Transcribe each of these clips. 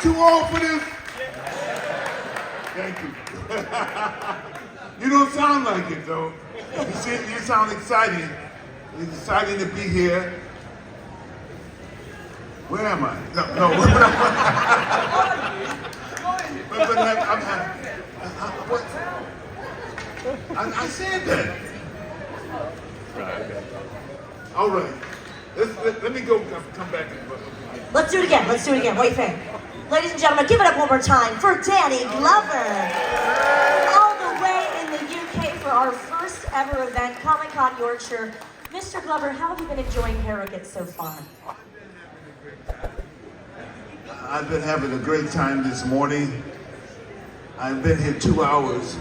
Too old for this? Thank you. You don't sound like it though. You sound excited. It's exciting to be here. Where am I? No. I said that. All right. Let me go. Come back. Let's do it again. What do you think? Ladies and gentlemen, give it up one more time for Danny Glover. All the way in the UK for our first ever event, Comic Con Yorkshire. Mr. Glover, how have you been enjoying Harrogate so far? I've been having a great time this morning. I've been here 2 hours,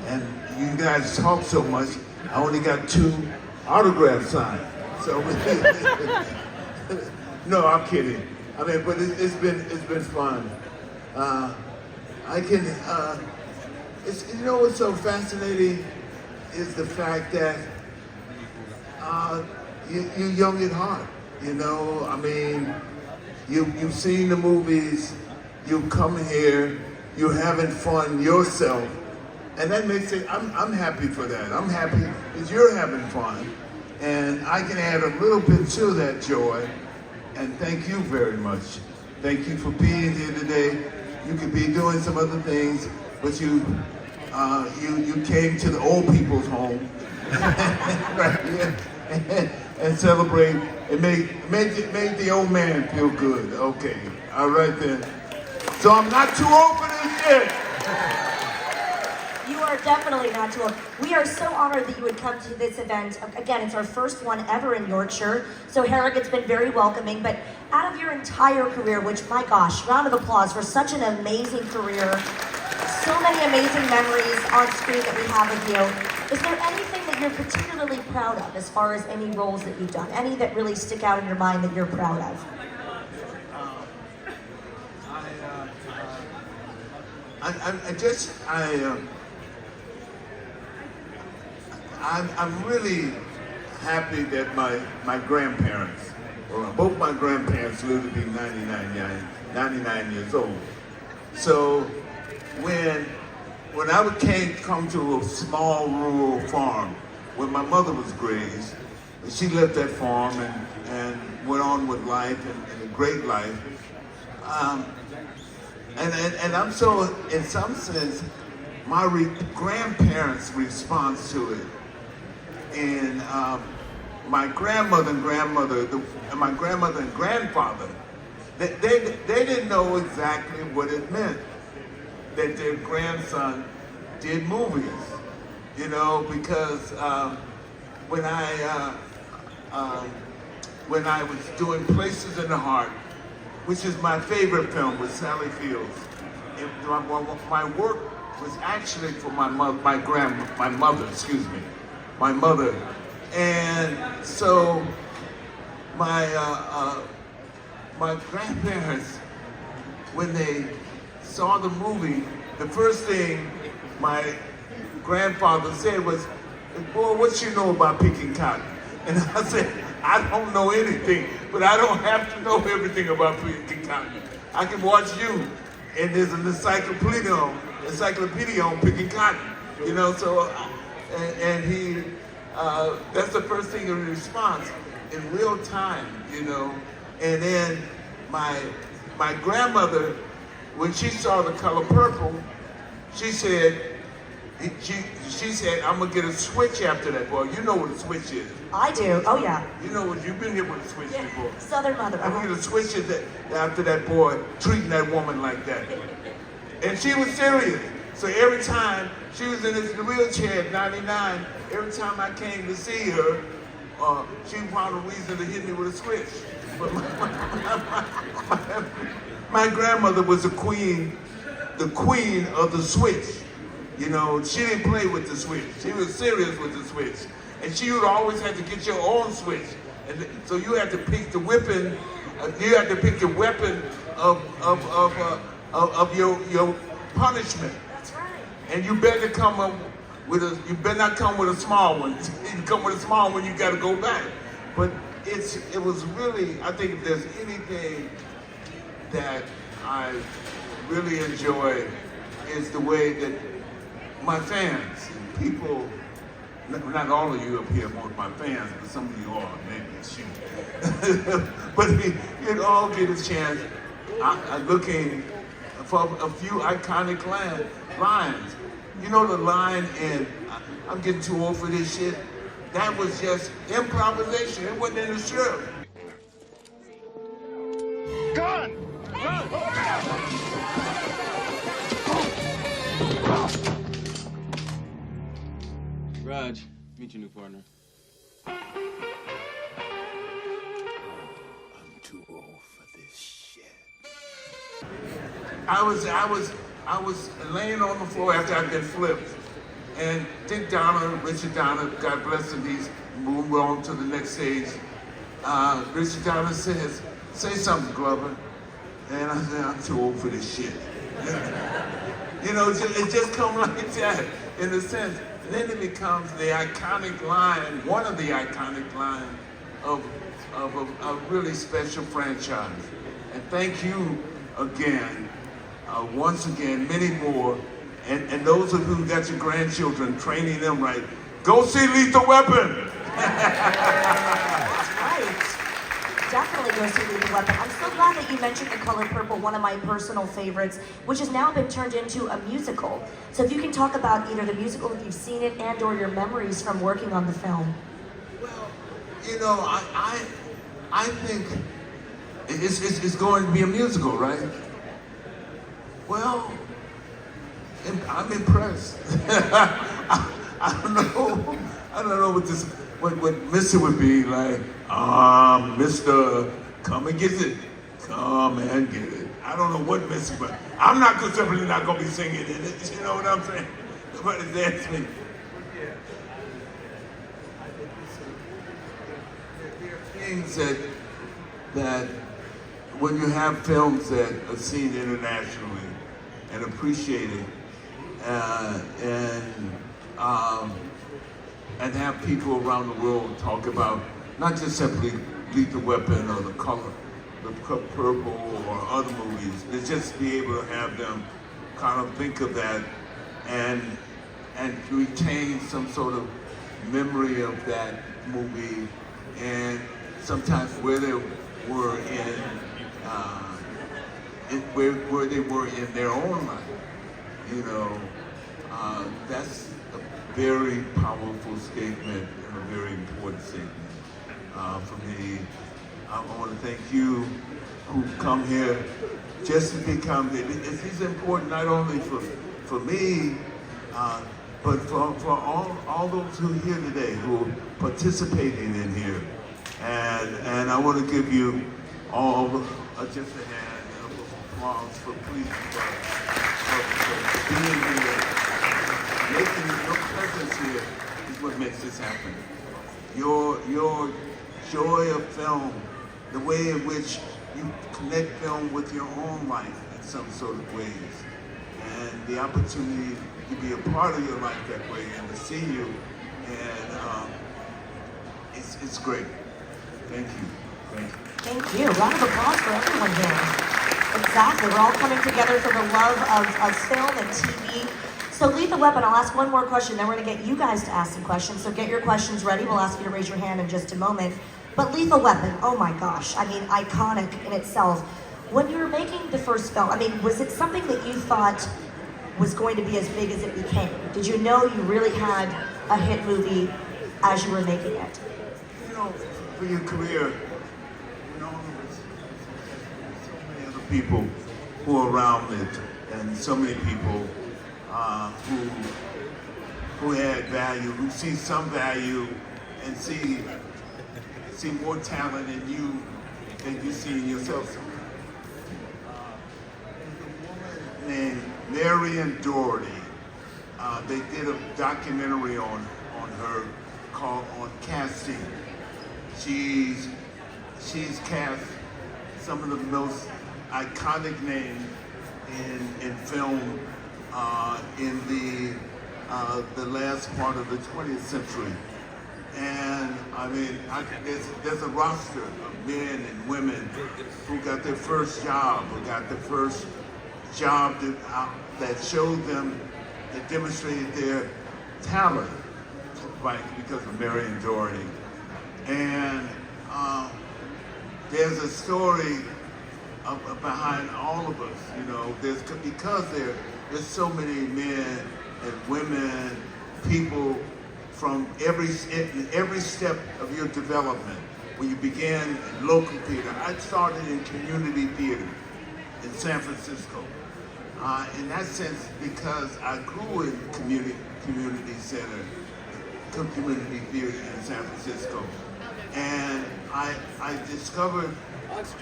and you guys talk so much, I only got 2 autographs signed. So, no, I'm kidding. I mean, but it's been fun. You know what's so fascinating is the fact that you're young at heart. You know, I mean, you've seen the movies, you've come here, you're having fun yourself, and that makes it. I'm happy for that. I'm happy that you're having fun, and I can add a little bit to that joy. And thank you very much. Thank you for being here today. You could be doing some other things, but you came to the old people's home right here and celebrate. It made the old man feel good. Okay, all right then. So I'm not too old for this yet. You are definitely not too old. We are so honored that you would come to this event. Again, it's our first one ever in Yorkshire, so Harrogate's been very welcoming. But out of your entire career, which, my gosh, round of applause for such an amazing career, so many amazing memories on screen that we have of you. Is there anything that you're particularly proud of as far as any roles that you've done? Any that really stick out in your mind that you're proud of? I'm really happy that my grandparents, or both my grandparents lived to be 99 years old. So when I come to a small rural farm where my mother was raised, she left that farm and went on with life and a great life. And I'm so, in some sense, my grandparents' response to it, and my grandmother and my grandmother and grandfather, they didn't know exactly what it meant that their grandson did movies, you know, because when I was doing Places in the Heart, which is my favorite film with Sally Fields, my work was actually for my mother, and so my grandparents, when they saw the movie, the first thing my grandfather said was, "Boy, what you know about picking cotton?" And I said, "I don't know anything, but I don't have to know everything about picking cotton. I can watch you, and there's an encyclopedia on picking cotton, you know." So, and he, that's the first thing in response, in real time, you know. And then my grandmother, when she saw The Color Purple, she said, "I'm gonna get a switch after that boy." You know what a switch is? I do. Oh yeah. You know what? You've been here with a switch before. Southern mother. I'm gonna get a switch after that boy treating that woman like that. And she was serious. So every time she was in this wheelchair at 99, every time I came to see her, she found a reason to hit me with a switch. But my grandmother was the queen of the switch. You know, she didn't play with the switch. She was serious with the switch. And she would always have to get your own switch. And so you had to pick the weapon, you had to pick your weapon of your punishment. That's right. And you better come up with you better not come with a small one. If you come with a small one, you gotta go back. But it was really, I think if there's anything that I really enjoy is the way that my fans, people, not all of you up here are my fans, but some of you are, maybe shoot. But you'd all get a chance. I'm looking for a few iconic lines. You know the line in I'm getting too old for this shit? That was just improvisation. It wasn't in the script. Gun! Raj, meet your new partner. I'm too old for this shit. I was laying on the floor after I'd been flipped, and Richard Donner, God bless him, he's moved on to the next stage. Richard Donner says, "Say something, Glover." And I said, "I'm too old for this shit." You know, it just comes like that, in a sense. And then it becomes the iconic line, one of the iconic lines of a really special franchise. And thank you again, once again, many more. And those of you who got your grandchildren, training them right, go see Lethal Weapon. That's right. Definitely go see Lethal Weapon. I'm so glad that you mentioned The Color Purple, one of my personal favorites, which has now been turned into a musical. So if you can talk about either the musical, if you've seen it, and or your memories from working on the film. Well, you know, I think it's going to be a musical, right? Well, I'm impressed. I don't know what Mr. would be like. Mr. Come and get it. Come and get it. I don't know what Mr. But I'm simply not gonna be singing in it. You know what I'm saying? But that's me. Yeah. There are things that when you have films that are seen internationally and appreciated, and have people around the world talk about not just simply Lethal Weapon or The Purple or other movies, but just be able to have them kind of think of that and retain some sort of memory of that movie and sometimes where they were where they were in their own life. You know, that's a very powerful statement and a very important statement for me. I want to thank you who've come here just to become. This is important not only for me, but for all those who are here today, who are participating in here. And I want to give you all just a hand of applause for being here. Making your presence here is what makes this happen. Your joy of film, the way in which you connect film with your own life in some sort of ways, and the opportunity to be a part of your life that way and to see you, and it's great. Thank you. Thank you. Thank you. Round of applause for everyone here. Exactly. We're all coming together for the love of film and TV. So Lethal Weapon, I'll ask one more question, then we're going to get you guys to ask some questions. So get your questions ready. We'll ask you to raise your hand in just a moment. But Lethal Weapon, oh my gosh, I mean, iconic in itself. When you were making the first film, I mean, was it something that you thought was going to be as big as it became? Did you know you really had a hit movie as you were making it? You know, for your career, you know, there's so many other people who are around it, and so many people who add value, who see some value, and see more talent in you than you see in yourself. There's a woman named Marion Doherty. They did a documentary on her called On Casting. She's cast some of the most iconic names in film in the last part of the 20th century. And I mean, there's a roster of men and women who got their first job, who got the first job that showed them, that demonstrated their talent, right, because of Marion Doherty. And there's a story behind all of us, you know. Because there's so many men and women, people from every step of your development. When you began in local theater, I started in community theater in San Francisco. In that sense, because I grew in community center, community theater in San Francisco, and I discovered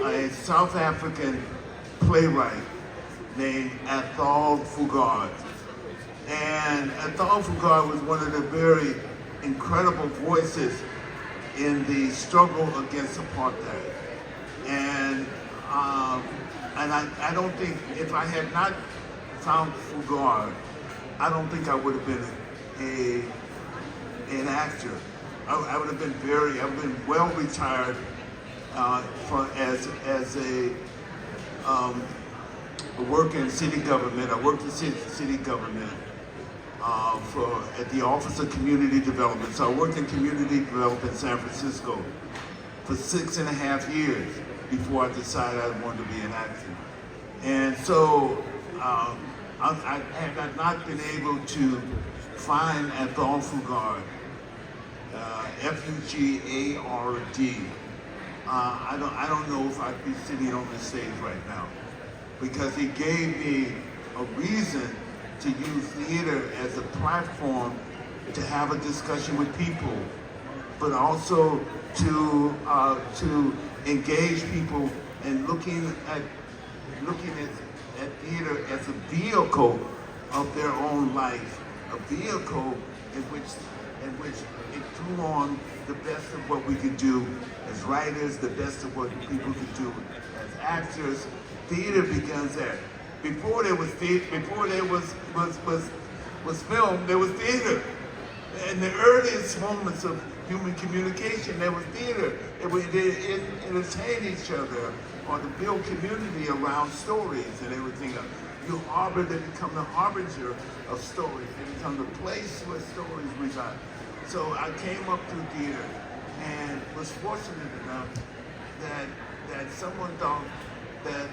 a South African playwright named Lethal Weopon. And Lethal Weopon was one of the very incredible voices in the struggle against apartheid. And I don't think, if I had not found Weopon, I don't think I would have been an actor. I would have been well retired as a work in city government. I worked in city government at the Office of Community Development. So I worked in community development in San Francisco for 6.5 years before I decided I wanted to be an actor. And so I had not been able to find Lethal Weopon, F-U-G-A-R-D. I don't know if I'd be sitting on this stage right now, because he gave me a reason to use theater as a platform to have a discussion with people, but also to engage people and looking at theater as a vehicle of their own life, a vehicle in which it drew on the best of what we could do as writers, the best of what people could do as actors. Theater begins there. Before there was film, there was theater. In the earliest moments of human communication, there was theater. They entertained each other, or to build community around stories and everything else. They become the harbinger of stories. They become the place where stories reside. So I came up through theater and was fortunate enough that someone thought that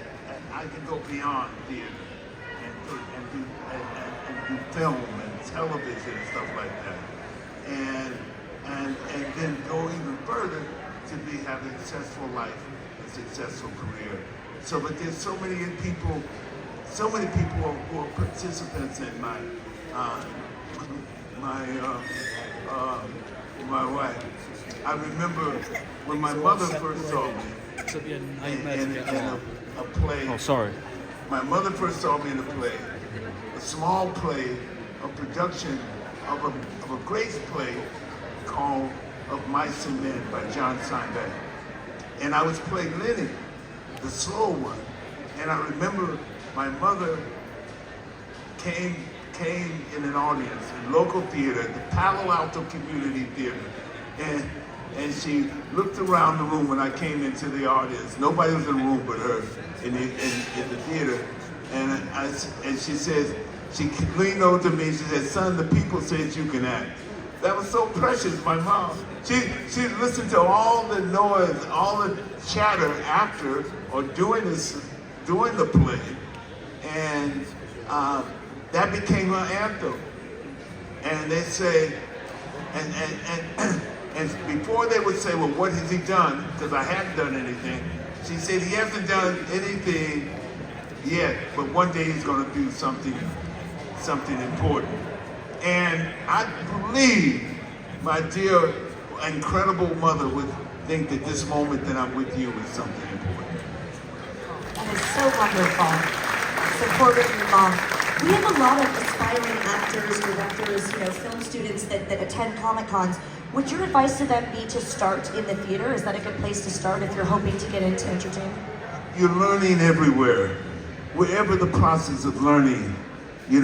I could go beyond theater and do film and television and stuff like that. And then go even further to have a successful life, a successful career. So, but there's so many people who are participants in my wife. I remember when my mother first saw me in a play. Oh, sorry. My mother first saw me in a play, a small play, a production of a great play called Of Mice and Men by John Steinbeck. And I was playing Lenny, the slow one. And I remember my mother came in an audience in local theater, the Palo Alto Community Theater. And she looked around the room when I came into the audience. Nobody was in the room but her in the theater. And she says, she leaned over to me and she said, "Son, the people said you can act." That was so precious, my mom. She listened to all the noise, all the chatter after or during the play. And that became her anthem. And they say, and before they would say, "Well, what has he done?" Because I hadn't done anything. She said, "He hasn't done anything yet, but one day he's going to do something important." And I believe my dear, incredible mother would think that this moment that I'm with you is something important. That is so wonderful. Supporting your mom. We have a lot of aspiring actors, directors, film students that attend Comic Cons. Would your advice to them be to start in the theater? Is that a good place to start if you're hoping to get into entertainment? You're learning everywhere. Wherever the process of learning, how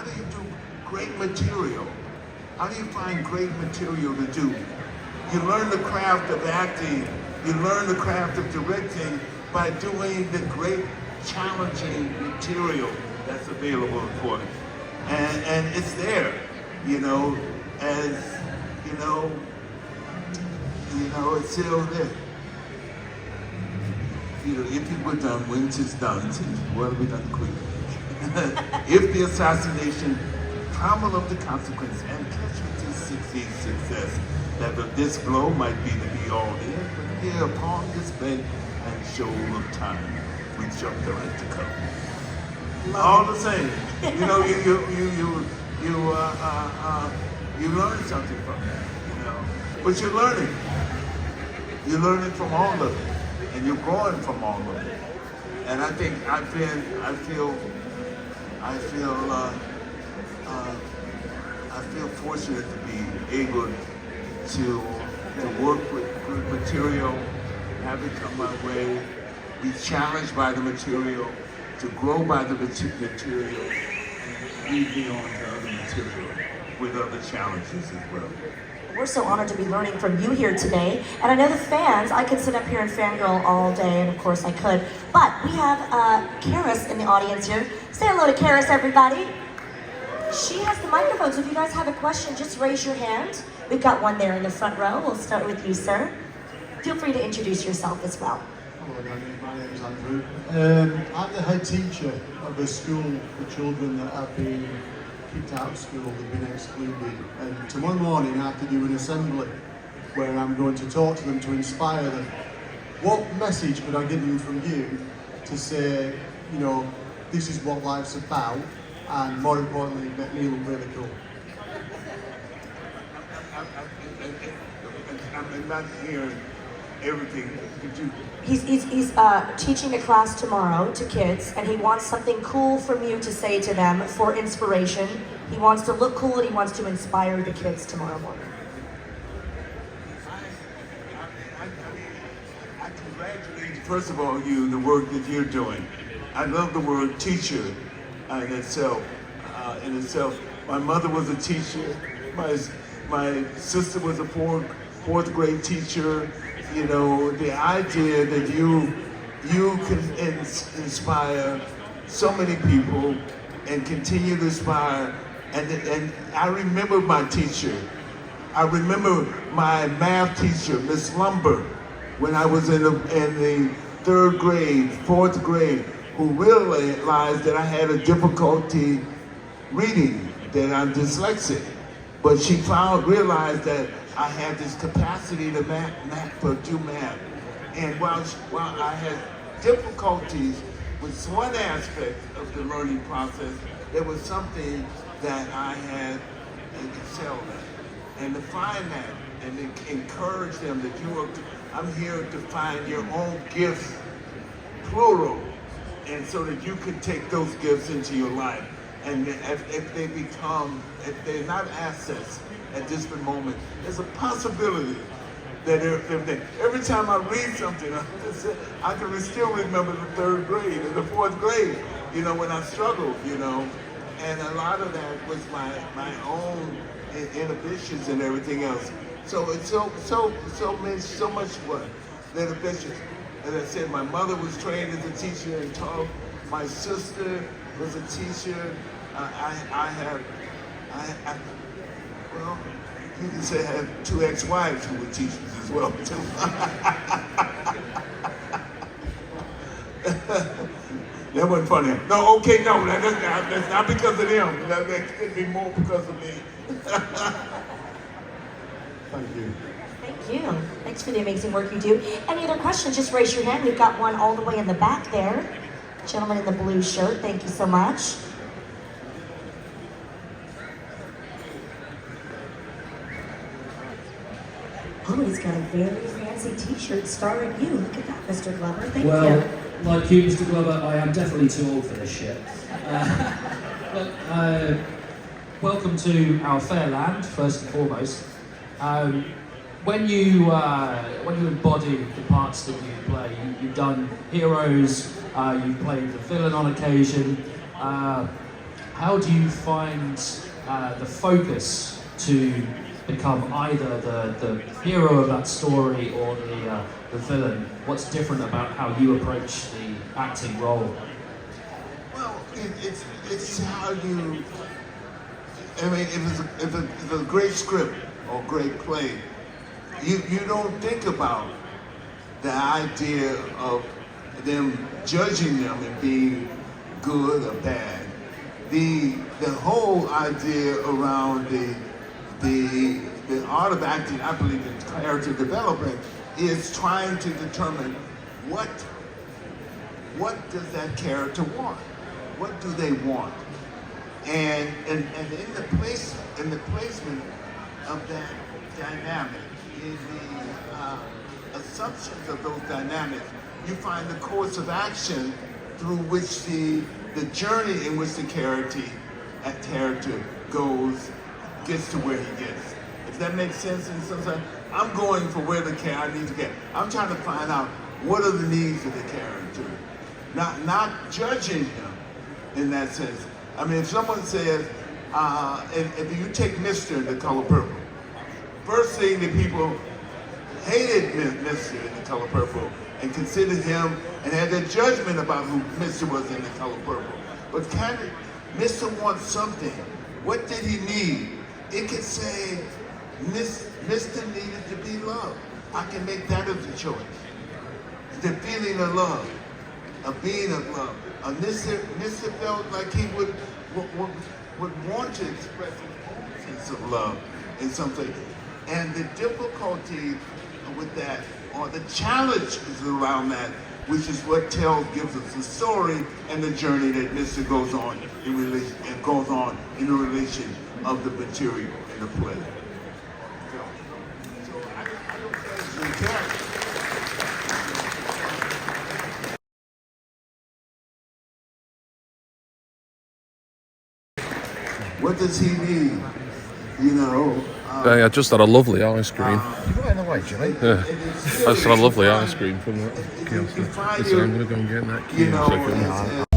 do you do great material. How do you find great material to do? You learn the craft of acting, you learn the craft of directing by doing the great challenging material that's available for you. And it's there, you know, as, you know, it's still there. You know, if it were done when 'tis done, well, we done quickly. If the assassination, travel of the consequence, and casualty succeeds success, that of this blow might be the be-all end, but here upon this bed and shoal of time, we jump the right to come. All the same, you know, you learn something from that, you know. But you're learning. You're learning from all of it, and you're growing from all of it. And I think I feel fortunate to be able to work with good material, have it come my way, be challenged by the material, to grow by the material, and lead me on to other material with other challenges as well. We're so honored to be learning from you here today. And I know the fans, I could sit up here and fangirl all day, and of course I could. But we have Karis in the audience here. Say hello to Karis, everybody. She has the microphone, so if you guys have a question, just raise your hand. We've got one there in the front row. We'll start with you, sir. Feel free to introduce yourself as well. Hello, Danny. My name is Andrew. I'm the head teacher of a school for children that have been kicked out of school, they've been excluded. And tomorrow morning I have to do an assembly where I'm going to talk to them to inspire them. What message could I give them from you to say, you know, this is what life's about, and more importantly, make me look really cool? I'm not hearing everything. Could you? He's teaching a class tomorrow to kids, and he wants something cool from you to say to them for inspiration. He wants to look cool, and he wants to inspire the kids tomorrow morning. I congratulate you, first of all, the work that you're doing. I love the word teacher in itself. My mother was a teacher. My sister was a fourth grade teacher. You know, the idea that you can inspire so many people and continue to inspire. And I remember my teacher. I remember my math teacher, Miss Lumber, when I was in the third grade, fourth grade, who realized that I had a difficulty reading, that I'm dyslexic. But she realized that I had this capacity to do math. And while I had difficulties with one aspect of the learning process, there was something that I had excelled at. And to find that and to encourage them that I'm here to find your own gifts, plural, and so that you can take those gifts into your life. And if they're not assets at this moment, there's a possibility that every time I read something, I can still remember the third grade or the fourth grade, you know, when I struggled, you know. And a lot of that was my own inhibitions and everything else. So it's so much what? The inhibitions. As I said, my mother was trained as a teacher and taught. My sister was a teacher. Well, you can say I have two ex-wives who were teachers as well, too. That wasn't funny. No, okay, no, that's not because of them. That could be more because of me. Thank you. Thank you. Thanks for the amazing work you do. Any other questions, just raise your hand. We've got one all the way in the back there. Gentleman in the blue shirt, thank you so much. Oh, he's got a very fancy t-shirt starring you. Look at that, Mr. Glover. Thank you. Like you, Mr. Glover, I am definitely too old for this shit. Welcome to our fair land, first and foremost. When you embody the parts that you play, you've done heroes, you've played the villain on occasion. How do you find the focus to become either the hero of that story or the villain? What's different about how you approach the acting role? Well, it's how you. I mean, if it's a great script or great play, you don't think about the idea of them judging them and being good or bad. The whole idea around the art of acting, I believe in character development, is trying to determine what does that character want? What do they want? And in the placement of that dynamic, in the assumptions of those dynamics, you find the course of action through which the journey in which the character gets to where he gets. If that makes sense, and sometimes I'm going for where the character I need to get. I'm trying to find out what are the needs of the character, not judging him in that sense. I mean, if someone says, if you take Mr. in The Color Purple, first thing that people hated Mr. in The Color Purple and considered him and had their judgment about who Mr. was in The Color Purple. But kind of, Mr. wants something. What did he need? It could say, Mr. needed to be loved. I can make that as a choice. The feeling of love, a being of love. Mr. felt like he would want to express his own sense of love in something. And the difficulty with that, or the challenge is around that, which is what gives us the story and the journey that Mr. goes on in the relation of the material in the play. So I don't judge the character. What does he need? You know? I just had a lovely ice cream. You got in the way, Jimmy. Yeah, I just had a lovely ice cream from that. You find I'm going to go and get that key in a second.